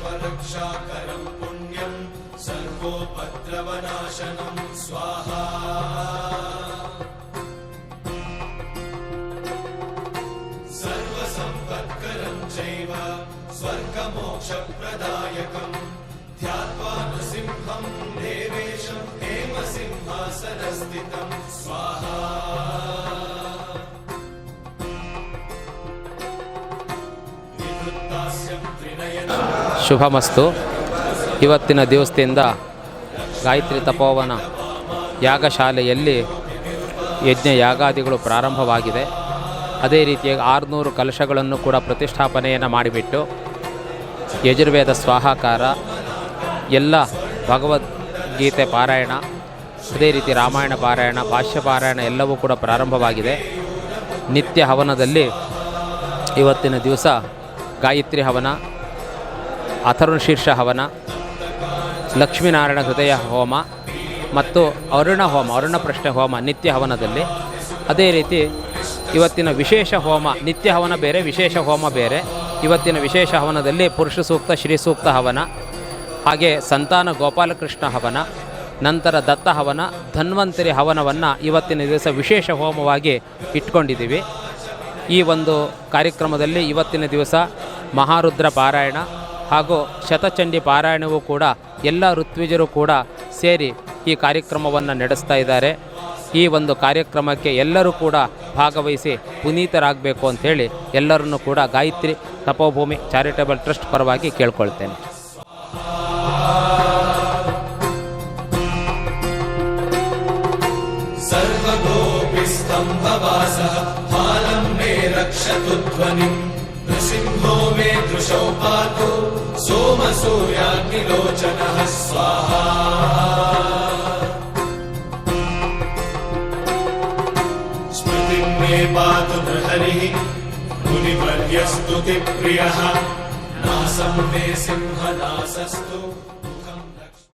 सर्वरक्षाकरं पुण्यं सर्वोपद्रवनाशनं स्वाहा सर्वसम्पत्करं चैव स्वर्गमोक्षप्रदायकं ध्यात्वा नृसिंहं देवेशं हेमसिंहासनस्थितं स्वाहा ಶುಭಮಸ್ತು. ಇವತ್ತಿನ ದಿವಸದಿಂದ ಗಾಯತ್ರಿ ತಪೋವನ ಯಾಗಶಾಲೆಯಲ್ಲಿ ಯಜ್ಞ ಯಾಗಾದಿಗಳು ಪ್ರಾರಂಭವಾಗಿದೆ. ಅದೇ ರೀತಿಯಾಗಿ 600 ಕಲಶಗಳನ್ನು ಕೂಡ ಪ್ರತಿಷ್ಠಾಪನೆಯನ್ನು ಮಾಡಿಬಿಟ್ಟು ಯಜುರ್ವೇದ ಸ್ವಾಹಾಕಾರ, ಎಲ್ಲ ಭಗವದ್ಗೀತೆ ಪಾರಾಯಣ, ಅದೇ ರೀತಿ ರಾಮಾಯಣ ಪಾರಾಯಣ, ಭಾಷ್ಯ ಪಾರಾಯಣ ಎಲ್ಲವೂ ಕೂಡ ಪ್ರಾರಂಭವಾಗಿದೆ. ನಿತ್ಯ ಹವನದಲ್ಲಿ ಇವತ್ತಿನ ದಿವಸ ಗಾಯತ್ರಿ ಹವನ, ಅಥರ್ವಶೀರ್ಷ ಹವನ, ಲಕ್ಷ್ಮೀನಾರಾಯಣ ಹೃದಯ ಹೋಮ ಮತ್ತು ಅರುಣ ಹೋಮ, ಅರುಣ ಪ್ರಶ್ನೆ ಹೋಮ ನಿತ್ಯ ಹವನದಲ್ಲಿ. ಅದೇ ರೀತಿ ಇವತ್ತಿನ ವಿಶೇಷ ಹೋಮ, ನಿತ್ಯ ಹವನ ಬೇರೆ, ವಿಶೇಷ ಹೋಮ ಬೇರೆ. ಇವತ್ತಿನ ವಿಶೇಷ ಹವನದಲ್ಲಿ ಪುರುಷ ಸೂಕ್ತ, ಶ್ರೀ ಸೂಕ್ತ ಹವನ, ಹಾಗೆ ಸಂತಾನ ಗೋಪಾಲಕೃಷ್ಣ ಹವನ, ನಂತರ ದತ್ತ ಹವನ, ಧನ್ವಂತರಿ ಹವನವನ್ನು ಇವತ್ತಿನ ದಿವಸ ವಿಶೇಷ ಹೋಮವಾಗಿ ಇಟ್ಕೊಂಡಿದ್ದೀವಿ. ಈ ಒಂದು ಕಾರ್ಯಕ್ರಮದಲ್ಲಿ ಇವತ್ತಿನ ದಿವಸ ಮಹಾರುದ್ರ ಪಾರಾಯಣ ಹಾಗೂ ಶತಚಂಡಿ ಪಾರಾಯಣವೂ ಕೂಡ ಎಲ್ಲ ಋತ್ವಿಜರು ಕೂಡ ಸೇರಿ ಈ ಕಾರ್ಯಕ್ರಮವನ್ನು ನಡೆಸ್ತಾ ಇದ್ದಾರೆ. ಈ ಒಂದು ಕಾರ್ಯಕ್ರಮಕ್ಕೆ ಎಲ್ಲರೂ ಕೂಡ ಭಾಗವಹಿಸಿ ಪುನೀತರಾಗಬೇಕು ಅಂಥೇಳಿ ಎಲ್ಲರನ್ನೂ ಕೂಡ ಗಾಯತ್ರಿ ತಪೋಭೂಮಿ ಚಾರಿಟಬಲ್ ಟ್ರಸ್ಟ್ ಪರವಾಗಿ ಕೇಳ್ಕೊಳ್ತೇನೆ. रक्षतु ध्वनिं नृसिंहो मे दृशौ पातु सोमसूर्याग्निलोचनः स्वाहा स्मृतिं मे पातु नृहरिः मुनिवर्यस्तुतिप्रियः नासं मे सिंहनासस्तु